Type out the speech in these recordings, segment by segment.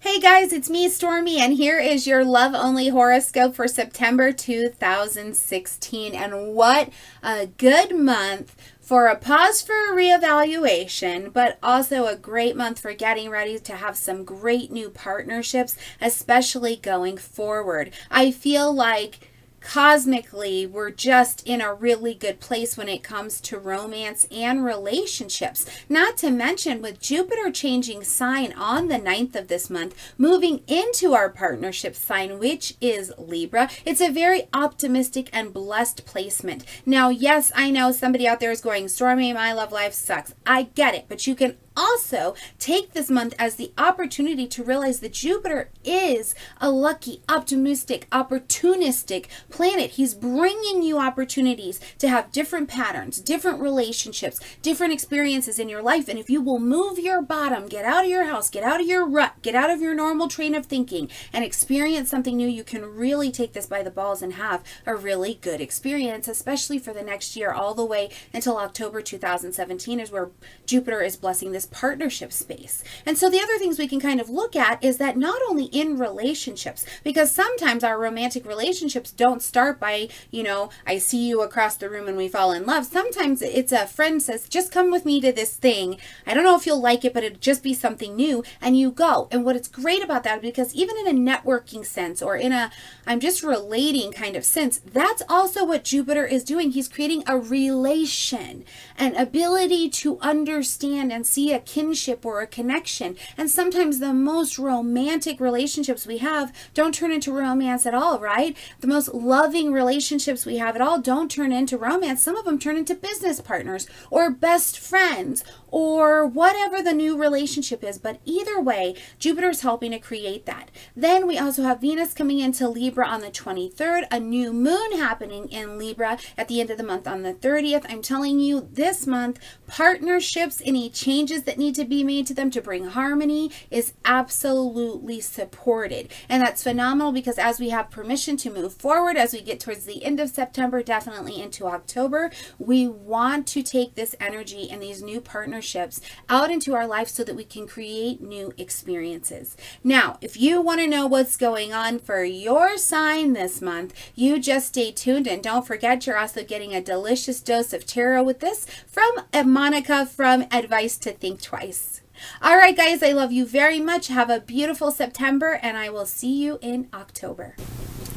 Hey guys, it's me, Stormy, and here is your love only horoscope for September 2016. And what a good month for a pause for a reevaluation, but also a great month for getting ready to have some great new partnerships, especially going forward. I feel like cosmically, we're just in a really good place when it comes to romance and relationships. Not to mention, with Jupiter changing sign on the 9th of this month, moving into our partnership sign, which is Libra, it's a very optimistic and blessed placement. Now, yes, I know somebody out there is going, Stormy, my love life sucks. I get it, but you can also take this month as the opportunity to realize that Jupiter is a lucky, optimistic, opportunistic planet. He's bringing you opportunities to have different patterns, different relationships, different experiences in your life. And if you will move your bottom, get out of your house, get out of your rut, get out of your normal train of thinking and experience something new, you can really take this by the balls and have a really good experience, especially for the next year, all the way until October 2017 is where Jupiter is blessing this partnership space. And so the other things we can kind of look at is that not only in relationships, because sometimes our romantic relationships don't start by, I see you across the room and we fall in love. Sometimes it's a friend says, just come with me to this thing. I don't know if you'll like it, but it'd just be something new. And you go. And what is great about that, because even in a networking sense or in a I'm just relating kind of sense, that's also what Jupiter is doing. He's creating a relation, an ability to understand and see a kinship or a connection. And sometimes the most romantic relationships we have don't turn into romance at all, right? The most loving relationships we have at all don't turn into romance. Some of them turn into business partners or best friends or whatever the new relationship is. But either way, Jupiter's helping to create that. Then we also have Venus coming into Libra on the 23rd, a new moon happening in Libra at the end of the month on the 30th. I'm telling you, this month, partnerships, any changes that need to be made to them to bring harmony is absolutely supported. And that's phenomenal because as we have permission to move forward, as we get towards the end of September, definitely into October, we want to take this energy and these new partnerships out into our life so that we can create new experiences. Now, if you want to know what's going on for your sign this month, you just stay tuned, and don't forget you're also getting a delicious dose of tarot with this from Monica from Advice to Think Twice. All right, guys, I love you very much. Have a beautiful September, and I will see you in October.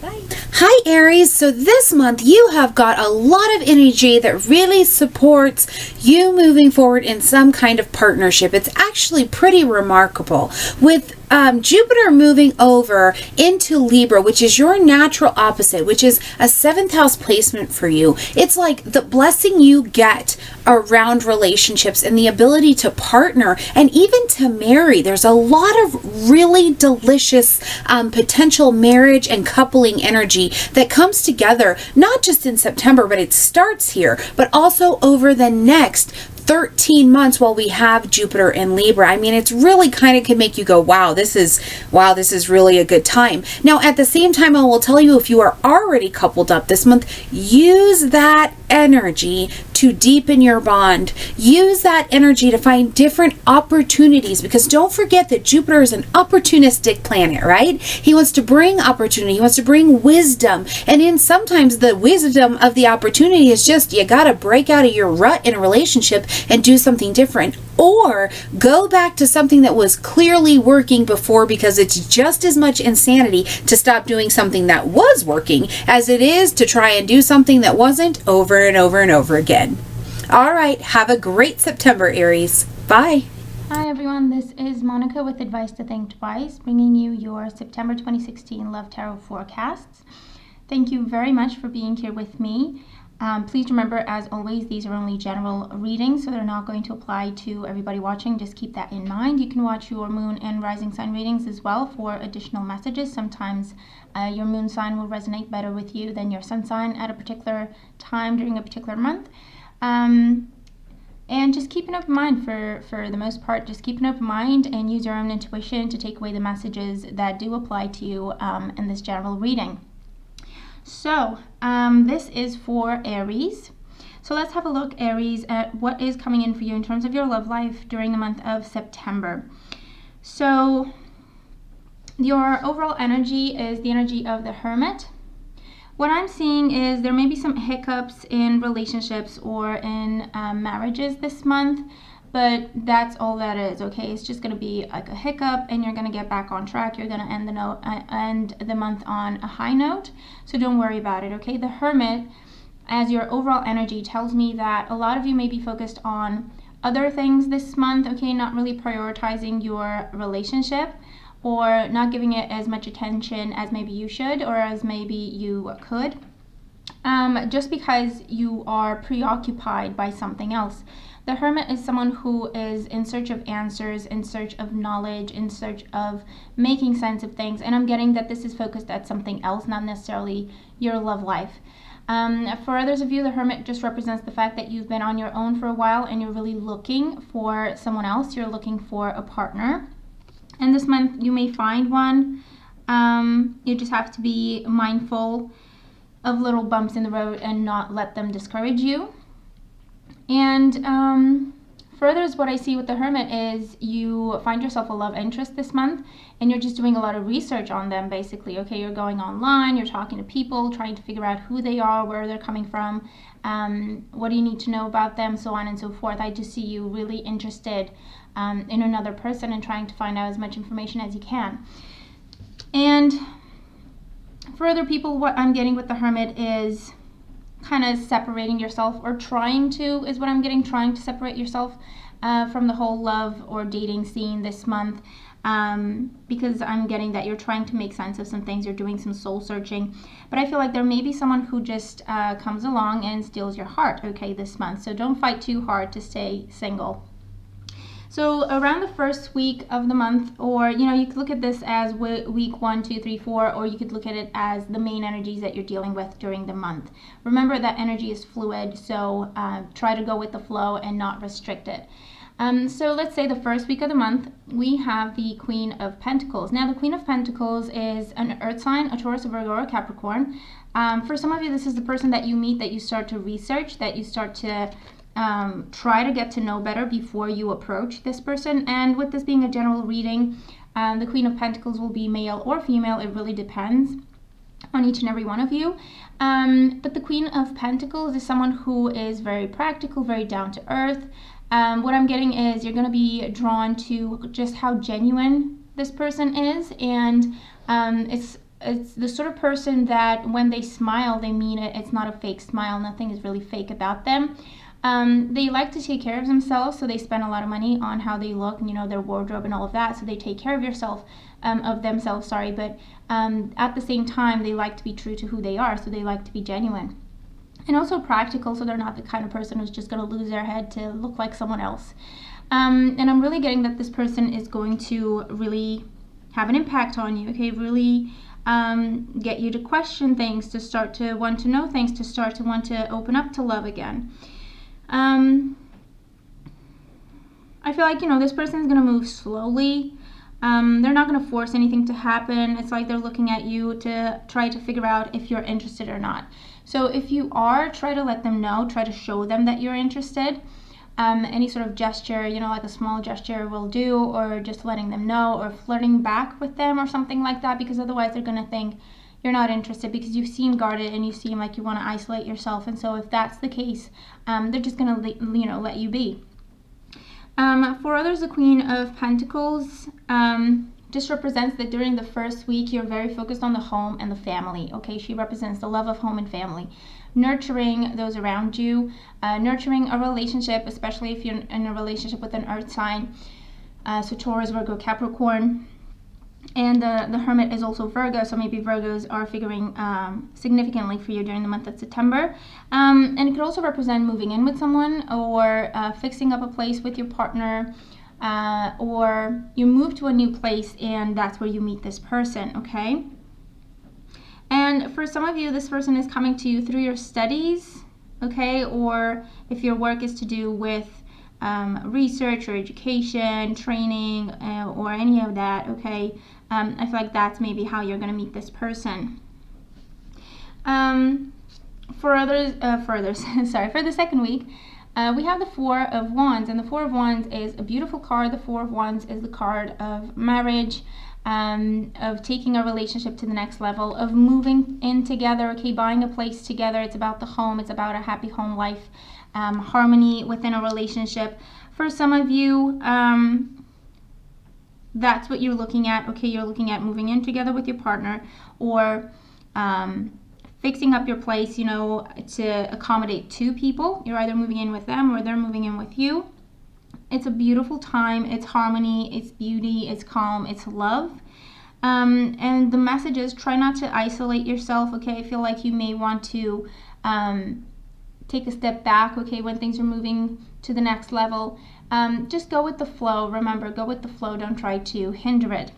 Bye. Hi, Aries. So this month you have got a lot of energy that really supports you moving forward in some kind of partnership. It's actually pretty remarkable. With Jupiter moving over into Libra, which is your natural opposite, which is a 7th house placement for you. It's like the blessing you get around relationships and the ability to partner and even to marry. There's a lot of really delicious potential marriage and coupling energy that comes together, not just in September, but it starts here, but also over the next 13 months while we have Jupiter in Libra. I mean, it's really kind of can make you go, wow, this is really a good time. Now, at the same time, I will tell you, if you are already coupled up this month, use that energy to deepen your bond. Use that energy to find different opportunities, because don't forget that Jupiter is an opportunistic planet, right? He wants to bring opportunity. He wants to bring wisdom. And in sometimes the wisdom of the opportunity is just, you got to break out of your rut in a relationship and do something different, or go back to something that was clearly working before, because it's just as much insanity to stop doing something that was working as it is to try and do something that wasn't over and over and over again. All right, have a great September, Aries. Bye. Hi everyone, this is Monica with Advice to Think Twice, bringing you your September 2016 Love Tarot forecasts. Thank you very much for being here with me. Please remember, as always, these are only general readings, so they're not going to apply to everybody watching. Just keep that in mind. You can watch your moon and rising sign readings as well for additional messages. Sometimes your moon sign will resonate better with you than your sun sign at a particular time during a particular month. And just keep an open mind for the most part. Just keep an open mind and use your own intuition to take away the messages that do apply to you in this general reading. So this is for Aries. So let's have a look, Aries, at what is coming in for you in terms of your love life during the month of September. So Your overall energy is the energy of the Hermit. What I'm seeing is there may be some hiccups in relationships or in marriages this month, but that's all that is, okay? It's just going to be like a hiccup, and you're going to get back on track. You're going to end the month on a high note, so don't worry about it, okay? The Hermit, as your overall energy, tells me that a lot of you may be focused on other things this month, okay? Not really prioritizing your relationship, or not giving it as much attention as maybe you should or as maybe you could, just because you are preoccupied by something else. The Hermit is someone who is in search of answers, in search of knowledge, in search of making sense of things, and I'm getting that this is focused at something else, not necessarily your love life. For others of you, the Hermit just represents the fact that you've been on your own for a while and you're really looking for someone else. You're looking for a partner. And this month you may find one. You just have to be mindful of little bumps in the road and not let them discourage you. And further, what I see with the Hermit is you find yourself a love interest this month, and you're just doing a lot of research on them, basically. Okay, you're going online, you're talking to people, trying to figure out who they are, where they're coming from, what do you need to know about them, so on and so forth. I just see you really interested in another person and trying to find out as much information as you can. And for other people, what I'm getting with the Hermit is kind of separating yourself, or trying to, is what I'm getting, trying to separate yourself from the whole love or dating scene this month, because I'm getting that you're trying to make sense of some things, you're doing some soul searching, but I feel like there may be someone who just comes along and steals your heart, okay, this month. So don't fight too hard to stay single. So around the first week of the month, or you could look at this as week 1, 2, 3, 4, or you could look at it as the main energies that you're dealing with during the month. Remember that energy is fluid, so try to go with the flow and not restrict it. So let's say the first week of the month, we have the Queen of Pentacles. Now the Queen of Pentacles is an earth sign, a Taurus, a Virgo, or a Capricorn. For some of you, this is the person that you meet, that you start to research, that you start to try to get to know better before you approach this person. And with this being a general reading, the Queen of Pentacles will be male or female. It really depends on each and every one of you. But the Queen of Pentacles is someone who is very practical, very down to earth. What I'm getting is you're going to be drawn to just how genuine this person is, and it's the sort of person that when they smile, they mean it. It's not a fake smile. Nothing is really fake about them. They like to take care of themselves, so they spend a lot of money on how they look, and their wardrobe and all of that. So they take care of themselves, but at the same time, they like to be true to who they are, so they like to be genuine. And also practical, so they're not the kind of person who's just going to lose their head to look like someone else. And I'm really getting that this person is going to really have an impact on you, okay? Really get you to question things, to start to want to know things, to start to want to open up to love again. I feel like, this person is going to move slowly. They're not going to force anything to happen. It's like they're looking at you to try to figure out if you're interested or not. So if you are, try to let them know, try to show them that you're interested. Any sort of gesture, like a small gesture will do, or just letting them know, or flirting back with them or something like that, because otherwise they're going to think you're not interested because you seem guarded and you seem like you want to isolate yourself. And so if that's the case, they're just going to let you be. For others, the Queen of Pentacles just represents that during the first week, you're very focused on the home and the family. Okay, she represents the love of home and family, nurturing those around you, nurturing a relationship, especially if you're in a relationship with an earth sign, so Taurus, Virgo, Capricorn. And the Hermit is also Virgo, so maybe Virgos are figuring significantly for you during the month of September. And it could also represent moving in with someone, or fixing up a place with your partner, or you move to a new place and that's where you meet this person, okay? And for some of you, this person is coming to you through your studies, okay? Or if your work is to do with research or education, training, or any of that, okay? I feel like that's maybe how you're going to meet this person. For the second week, We have the Four of Wands, and the Four of Wands is a beautiful card. The Four of Wands is the card of marriage, of taking a relationship to the next level, of moving in together, okay, buying a place together. It's about the home. It's about a happy home life, harmony within a relationship. For some of you, that's what you're looking at, okay? You're looking at moving in together with your partner, or fixing up your place, you know, to accommodate two people. You're either moving in with them or they're moving in with you. It's a beautiful time. It's harmony, it's beauty, it's calm, it's love. And the message is, try not to isolate yourself, okay? I feel like you may want to take a step back, okay, when things are moving to the next level. Just go with the flow. Remember, go with the flow. Don't try to hinder it.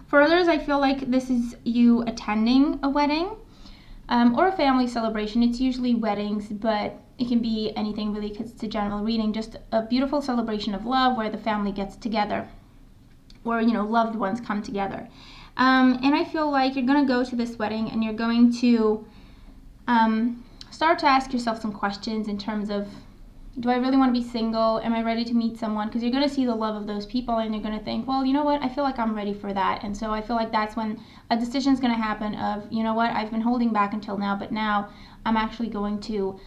For others, I feel like this is you attending a wedding or a family celebration. It's usually weddings, but it can be anything really, because it's a general reading. Just a beautiful celebration of love where the family gets together, or, you know, loved ones come together. And I feel like you're going to go to this wedding and you're going to start to ask yourself some questions in terms of, do I really want to be single? Am I ready to meet someone? Because you're going to see the love of those people and you're going to think, well, you know what? I feel like I'm ready for that. And so I feel like that's when a decision is going to happen of, you know what? I've been holding back until now, but now I'm actually going to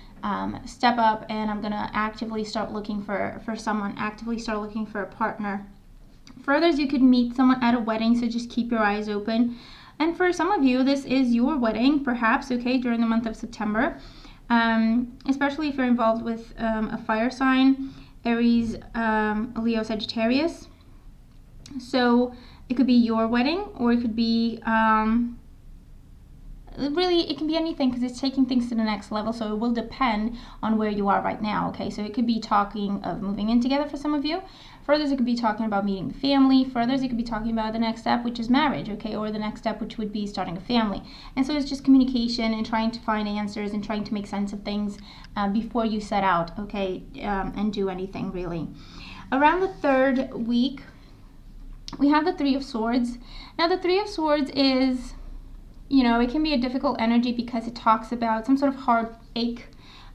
step up and I'm going to actively start looking for someone, actively start looking for a partner. For others, you could meet someone at a wedding, so just keep your eyes open. And for some of you, this is your wedding, perhaps, okay, during the month of September. Especially if you're involved with a fire sign, Aries, Leo, Sagittarius. So it could be your wedding, or it could be, really, it can be anything, because it's taking things to the next level, so it will depend on where you are right now, okay? So it could be talking of moving in together for some of you. For others, it could be talking about meeting the family. For others, it could be talking about the next step, which is marriage, okay? Or the next step, which would be starting a family. And so it's just communication and trying to find answers and trying to make sense of things before you set out, okay, and do anything, really. Around the third week, we have the Three of Swords. Now, the Three of Swords is, you know, it can be a difficult energy because it talks about some sort of heartache,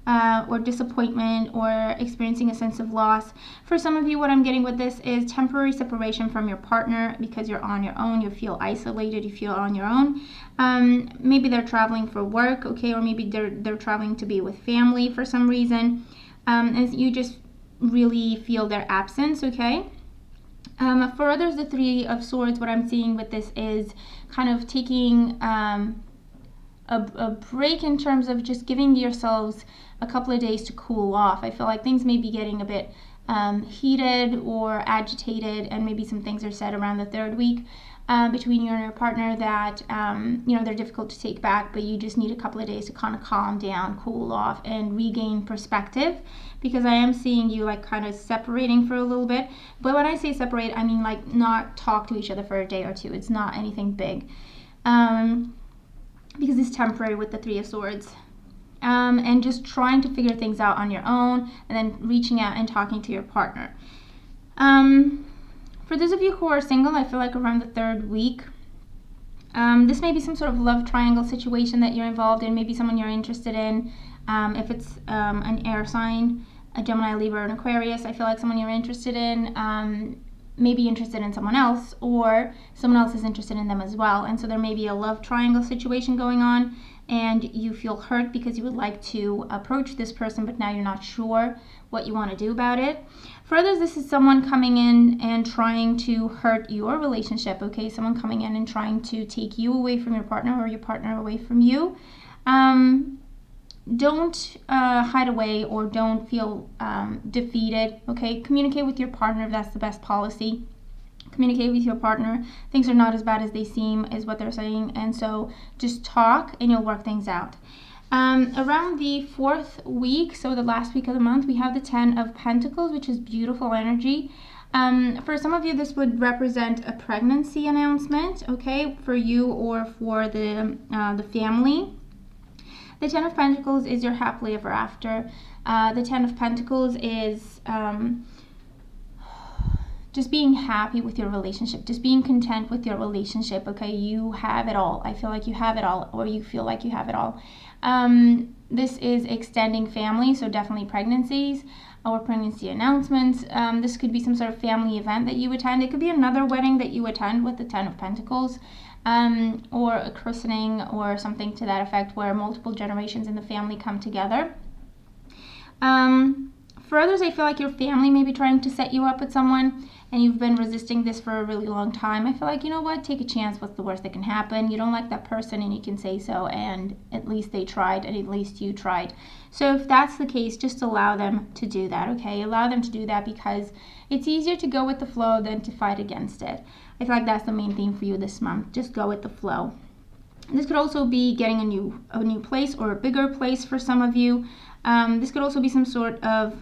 or disappointment, or experiencing a sense of loss. For some of you, what I'm getting with this is temporary separation from your partner because you're on your own. You feel isolated. You feel on your own. Maybe they're traveling for work, okay, or maybe they're traveling to be with family for some reason, and you just really feel their absence, okay. For others, the Three of Swords, what I'm seeing with this is kind of taking a break in terms of just giving yourselves a couple of days to cool off. I feel like things may be getting a bit heated or agitated, and maybe some things are said around the third week between you and your partner that, you know, they're difficult to take back, but you just need a couple of days to kind of calm down, cool off, and regain perspective, because I am seeing you like kind of separating for a little bit. But when I say separate, I mean like not talk to each other for a day or two. It's not anything big. Because it's temporary with the Three of Swords. And just trying to figure things out on your own, and then reaching out and talking to your partner. For those of you who are single, I feel like around the third week, this may be some sort of love triangle situation that you're involved in, maybe someone you're interested in. If it's an air sign, a Gemini, Libra, or an Aquarius, I feel like someone you're interested in may be interested in someone else, or someone else is interested in them as well. And so there may be a love triangle situation going on, and you feel hurt because you would like to approach this person, but now you're not sure what you want to do about it. For others, this is someone coming in and trying to hurt your relationship, okay? Someone coming in and trying to take you away from your partner, or your partner away from you. Don't hide away, or don't feel defeated, okay? Communicate with your partner if that's the best policy. Communicate with your partner. Things are not as bad as they seem, is what they're saying. And so just talk and you'll work things out. Around the fourth week, so the last week of the month, we have the Ten of Pentacles, which is beautiful energy. For some of you, this would represent a pregnancy announcement, okay, for you or for the family. The Ten of Pentacles is your happily ever after. The Ten of Pentacles is just being happy with your relationship, just being content with your relationship. Okay, you have it all. I feel like you have it all, or you feel like you have it all. This is extending family, so definitely pregnancies or pregnancy announcements. This could be some sort of family event that you attend. It could be another wedding that you attend with the 10 of Pentacles, or a christening or something to that effect, where multiple generations in the family come together. For others, I feel like your family may be trying to set you up with someone and you've been resisting this for a really long time. I feel like, you know what, take a chance. What's the worst that can happen? You don't like that person and you can say so, and at least they tried, and at least you tried. So if that's the case, just allow them to do that, okay? Allow them to do that, because it's easier to go with the flow than to fight against it. I feel like that's the main thing for you this month. Just go with the flow. This could also be getting a new place or a bigger place for some of you. This could also be some sort of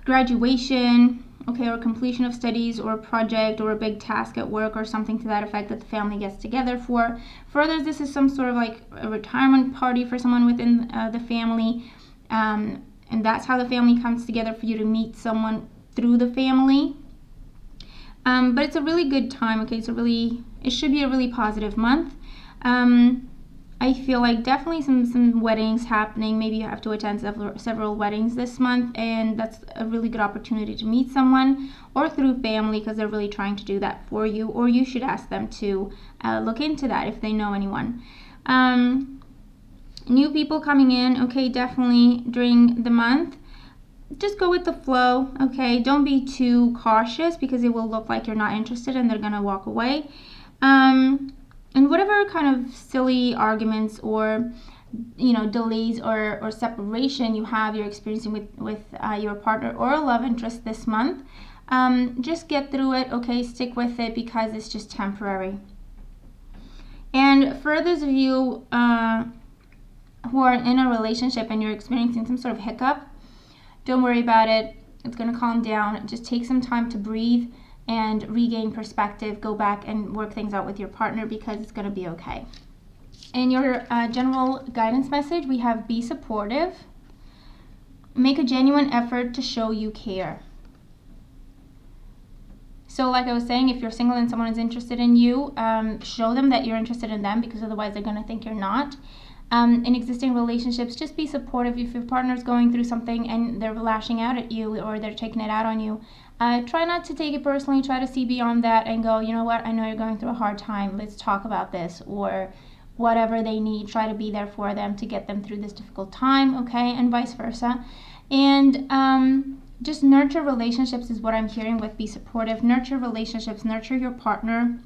graduation, okay, or completion of studies or a project or a big task at work or something to that effect that the family gets together for. For others, this is some sort of like a retirement party for someone within the family, and that's how the family comes together for you to meet someone through the family. But it's a really good time, okay? It should be a really positive month. I feel like definitely some weddings happening. Maybe you have to attend several weddings this month, and that's a really good opportunity to meet someone, or through family, because they're really trying to do that for you, or you should ask them to look into that if they know anyone. New people coming in, okay, definitely during the month. Just go with the flow, okay? Don't be too cautious, because it will look like you're not interested and they're gonna walk away. And whatever kind of silly arguments or delays or separation you're experiencing with your partner or a love interest this month, just get through it, okay? Stick with it, because it's just temporary. And for those of you who are in a relationship and you're experiencing some sort of hiccup, don't worry about it. It's going to calm down. Just take some time to breathe and regain perspective. Go back and work things out with your partner, because it's going to be okay. In your general guidance message, we have be supportive. Make a genuine effort to show you care. So like I was saying, if you're single and someone is interested in you, show them that you're interested in them, because otherwise they're going to think you're not. In existing relationships, just be supportive. If your partner's going through something and they're lashing out at you or they're taking it out on you, try not to take it personally. Try to see beyond that and go, you know what, I know you're going through a hard time. Let's talk about this, or whatever they need. Try to be there for them to get them through this difficult time, okay, and vice versa. And just nurture relationships is what I'm hearing with be supportive. Nurture relationships, nurture your partner.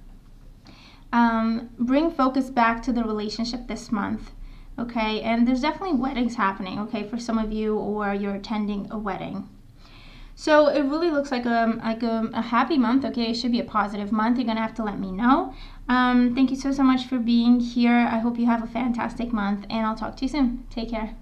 Bring focus back to the relationship this month. Okay, and there's definitely weddings happening, okay, for some of you, or you're attending a wedding. So it really looks like a happy month, okay? It should be a positive month. You're going to have to let me know. Thank you so much for being here. I hope you have a fantastic month, and I'll talk to you soon. Take care.